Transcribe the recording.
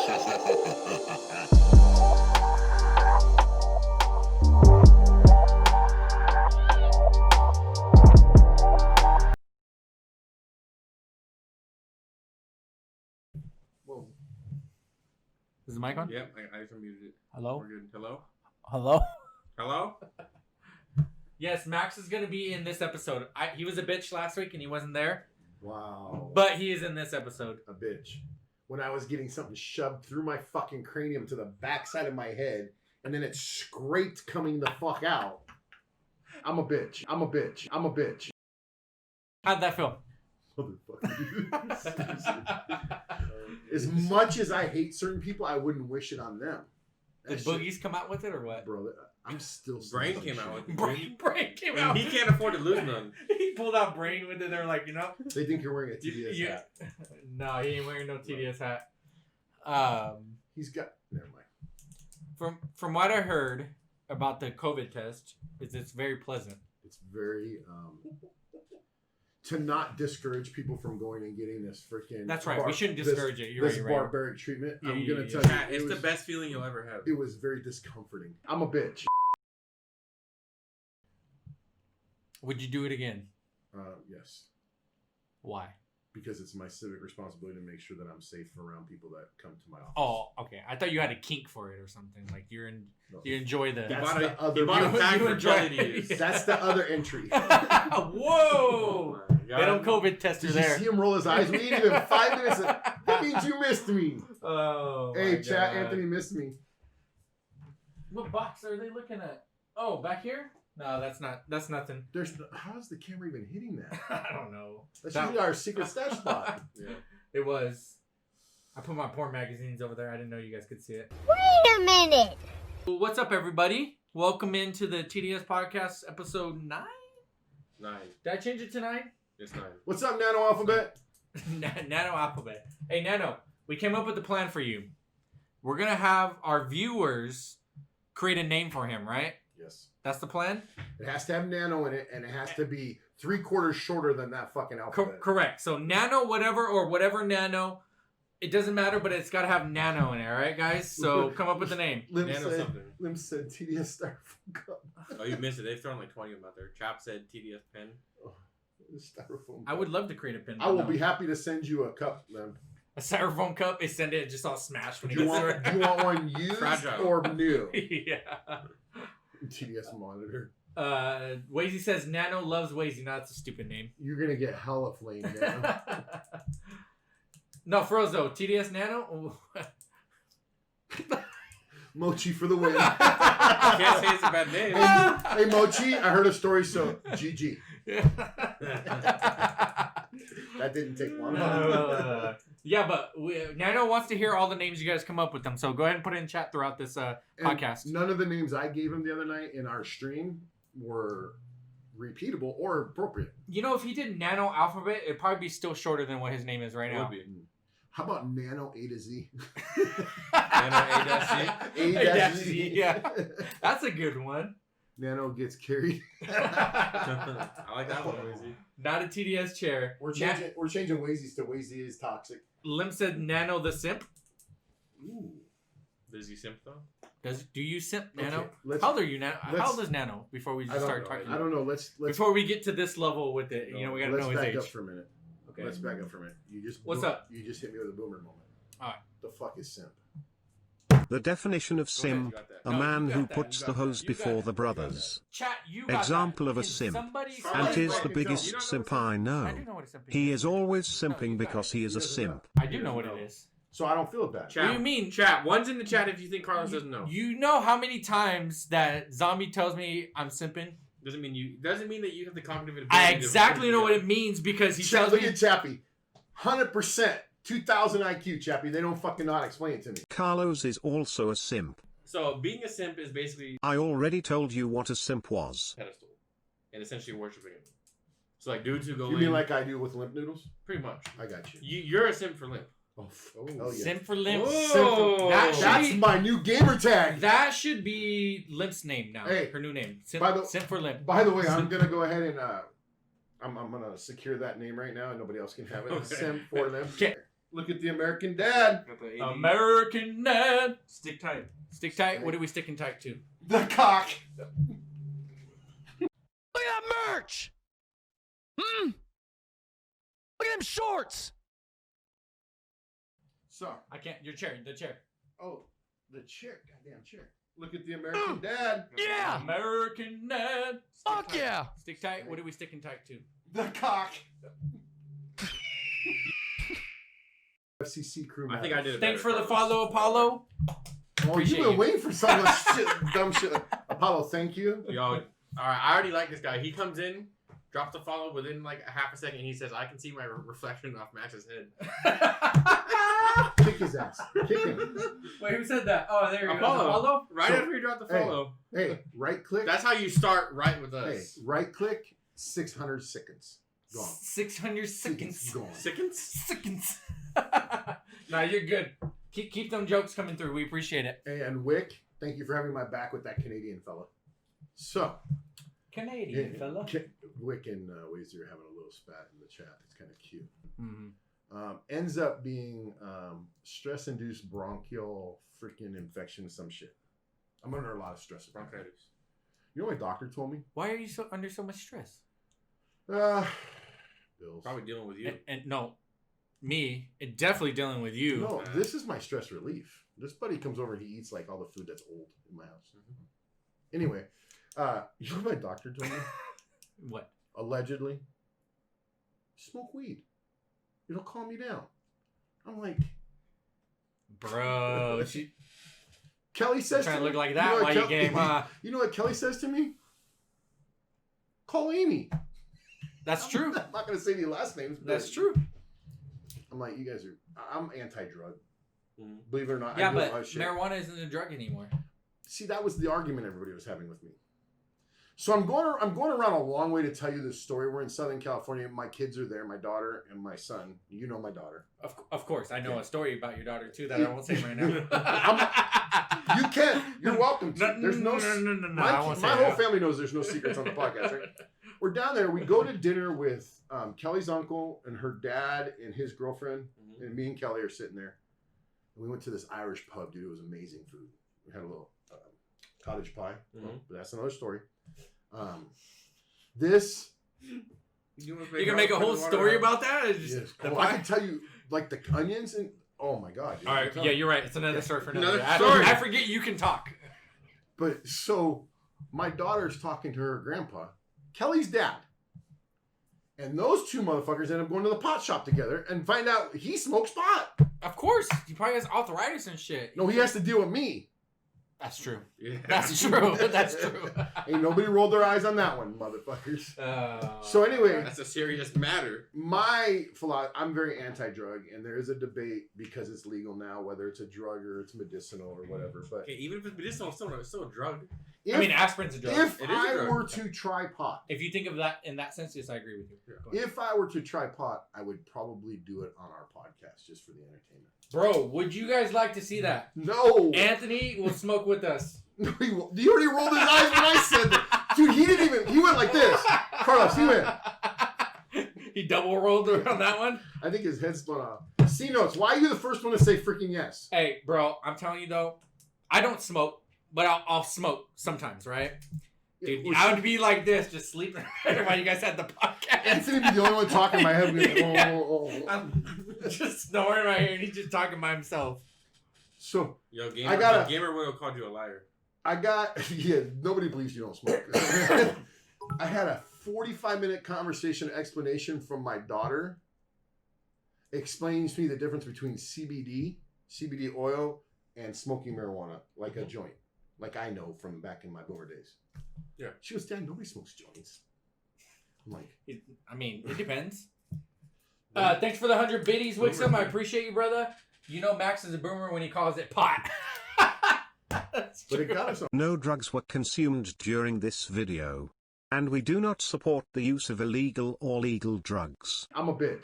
Whoa. Is the mic on? Yep, I just unmuted it. Hello? We're good. Hello? Hello? Hello? Yes, Max is going to be in this episode. He was a bitch last week and he wasn't there. Wow. But he is in this episode. A bitch. When I was getting something shoved through my fucking cranium to the backside of my head, and then it scraped coming the fuck out. I'm a bitch. I'm a bitch. I'm a bitch. How'd that feel? Motherfucker. As much as I hate certain people, I wouldn't wish it on them. Did Boogies come out with it or what? Bro, I'm still... Brain came out with it. Brain came And out. he can't afford to lose none. He pulled out Brain with it. They're like, you know. They think you're wearing a TDS hat. No, he ain't wearing no TDS hat. He's got... Never mind. From what I heard about the COVID test, it's very pleasant. It's very... to not discourage people from going and getting this freaking... That's right. We shouldn't discourage it. You're this right. barbaric treatment. Yeah, I'm yeah, going to yeah. tell you. It's the best feeling you'll ever have. It was very discomforting. I'm a bitch. Would you do it again? Yes. Why? Because it's my civic responsibility to make sure that I'm safe around people that come to my office. Oh, okay. I thought you had a kink for it or something. Like you enjoy the... That's the other... He bought a pack You for enjoy jelly to use. That's the other entry. Whoa! They don't COVID test her Did you there. see him roll his eyes? We ain't even 5 minutes. That means you missed me. Oh, Hey, chat, Anthony missed me. What box are they looking at? Oh, back here? No, that's nothing. How's the camera even hitting that? I don't know. That's usually our secret stash spot. Yeah. It was. I put my porn magazines over there. I didn't know you guys could see it. Wait a minute. Well, what's up, everybody? Welcome into the TDS podcast, episode 9. 9. Did I change it to 9? It's 9. What's up, Nano Alphabet? Nano Alphabet. Hey, Nano, we came up with a plan for you. We're going to have our viewers create a name for him, right? Yes. That's the plan? It has to have Nano in it, and it has to be 3/4 shorter than that fucking alphabet. Correct. So Nano whatever Nano, it doesn't matter, but it's got to have Nano in it, all right, guys? So come up with a name. Lim Nano said, something. Lim said TDS Styrofoam cup. Oh, you missed it. They've thrown like 20 of them out there. Chap said TDS pen. Oh, styrofoam I cup. would love to create a pin. I will be happy to send you a cup, man. A styrofoam cup. They send it just all smashed when Do you want one used Fragile. or new? Yeah. TDS monitor. Wazy says Nano loves Wazy. No, that's a stupid name. You're gonna get hella flame, man. No, Froze though. TDS Nano. Mochi for the win. I can't say it's a bad name. Hey, Mochi, I heard a story, so GG. That didn't take long. Yeah, but Nano wants to hear all the names you guys come up with them. So go ahead and put it in chat throughout this podcast. None of the names I gave him the other night in our stream were repeatable or appropriate. You know, if he did Nano Alphabet, it'd probably be still shorter than what his name is right It now. would be. How about Nano A to Z? Nano A-C? A-Z, yeah. That's a good one. Nano gets carried. I like that one, Wazy. Not a TDS chair. We're changing Wazy's to Wazy is toxic. Lim said Nano the simp. Ooh. Does he simp though? Do you simp Nano? Okay, How old are you now? How old is Nano before we just start talking? I don't know. Let's before we get to this level with it, you know, we gotta know his back age. up for a minute. Okay. Let's back up for a minute. What's up? You just hit me with a boomer moment. All right. The fuck is simp? The definition of simp, You got that. a No, man you who got that. puts You the got hose that. You got before it. the brothers. Chat, you got Example that. of a Can simp. somebody- And is the You biggest don't know simp what I I know. do know what a simp He is. is always No, simping you got because it. he is He a doesn't simp. I do know what it is. So I don't feel bad. Chat. What do you mean? Chat. One's in the chat if you think Carlos doesn't know. You know how many times that Zombie tells me I'm simping? Doesn't mean that you have the cognitive ability. I to exactly put know what together. it means because he Chat, tells look me. at Chappie. 100%. 2,000 IQ, Chappie. They don't fucking know how to explain it to me. Carlos is also a simp. So being a simp is basically I already told you what a simp was. pedestal and essentially worshiping it. So like dudes who go You in, mean like I do with limp noodles? pretty much. I got you. You're a simp for limp. Oh yeah. Simp for Limp. Whoa. That's my new gamer tag. That should be Limp's name now. Hey, her new name. Simp, by the- Simp for Limp. By the way, I'm gonna go ahead and I'm gonna secure that name right now, and nobody else can have it. Okay. Simp for them. Okay. Look at the American dad. Got the AD. American Dad. Stick tight. Stick tight. What are we sticking tight to? The cock. Look at that merch! Hmm? Look at them shorts! So, I can't. Your chair. The chair. oh, the chair. Goddamn chair. Look at the American dad. Yeah! American Dad. Fuck yeah! Stick tight. What are we sticking tight to? The cock. FCC crew. I think I did it. Thanks for better, the Carlos. follow, Apollo. Oh, Appreciate you've been you. waiting for some of this shit, dumb shit. Apollo, thank you. Yo, all right. I already like this guy. He comes in, drops the follow within like a half a second. He says, "I can see my reflection off Max's head." Kick his ass. Kick him. Wait, who said that? Oh, there you go. Apollo. Apollo? Right So- after you drop the Hey. follow. Hey, right click. That's how you start right with Hey, us. right click. 600 seconds. Gone. 600 seconds. Gone. Seconds? Seconds. Nah, you're good. Keep them jokes coming through. We appreciate it. And Wick, thank you for having my back with that Canadian fella. So, Canadian fella. Wick and Wazer are having a little spat in the chat. It's kind of cute. Mm-hmm. Ends up being stress-induced bronchial freaking infection, some shit. I'm under a lot of stress. Bronchitis. You know what my doctor told me? Why are you so under so much stress? Bills. Probably dealing with you. And no, me, and definitely dealing with you. No, this is my stress relief. This buddy comes over and he eats like all the food that's old in my house. Anyway, you know what my doctor told me? What? Allegedly, smoke weed. It'll calm you down. I'm like, Bro, Kelly says trying to to me, look like that what while you Kel- game, huh? You know what Kelly says to me? Call Amy. That's true. I'm not gonna say any last names. But That's true. I'm like, you guys are. I'm anti-drug. Mhm. Believe it or not. Yeah, I do a but lot of shit. marijuana isn't a drug anymore. See, that was the argument everybody was having with me. So I'm going around a long way to tell you this story. We're in Southern California. My kids are there. My daughter and my son. You know my daughter. Of course, I know Okay. a story about your daughter too that I won't say right now. You can. You're welcome to. There's no. no. My, I won't say my whole that. family knows there's no secrets on the podcast, right? We're down there. We go to dinner with Kelly's uncle and her dad and his girlfriend, and me and Kelly are sitting there. And we went to this Irish pub, dude. It was amazing food. We had a little cottage pie, Mhm. but that's another story. This. You can make a whole story about that? It's just Yes, the oh, I pie? can tell you like the onions and oh my god. Dude, All I'm right, telling yeah, you. you're right. It's another story for another. Another day. story. I forget you can talk. But so my daughter's talking to her grandpa, Kelly's dad. And those two motherfuckers end up going to the pot shop together and find out he smokes pot. Of course, he probably has arthritis and shit. No, he has to deal with me. That's true. Yeah. That's true. That's true. Ain't nobody rolled their eyes on that one, motherfuckers. So anyway, That's a serious matter. my philosophy, I'm very anti-drug, and there is a debate because it's legal now, whether it's a drug or it's medicinal or whatever. But Okay, even if it's medicinal, it's still a drug. if, I mean, aspirin's a drug. if It is a I drug. were to try pot, If you think of that in that sense, yes, I agree with you. Go ahead. if I were to try pot, I would probably do it on our podcast just for the entertainment. Bro, would you guys like to see that? No. Anthony will smoke with us. No, he already rolled his eyes when I said that. Dude, he didn't even, he went like this. Carlos, he went. He double rolled on that one. I think his head spun off. C notes, why are you the first one to say freaking yes? Hey, bro, I'm telling you though, I don't smoke, but I'll smoke sometimes, right? Dude, I would be like this, just sleeping while you guys had the podcast. Anthony be the only one talking in my head. Like, Yeah. oh. I'm just snoring right here, and he's just talking by himself. So, Yo, gamer, I gotta- gamer would have called you a liar. yeah, nobody believes you don't smoke. I had a 45-minute conversation explanation from my daughter. Explains to me the difference between CBD oil, and smoking marijuana, like a joint. Like I know from back in my boomer days. Yeah. She goes, Dad, nobody smokes joints. I'm like, I mean, it depends. Thanks for the 100 biddies, Wikzum. I appreciate you, brother. You know Max is a boomer when he calls it pot. That's but true. it got us on. No drugs were consumed during this video. And we do not support the use of illegal or legal drugs. I'm a bitch.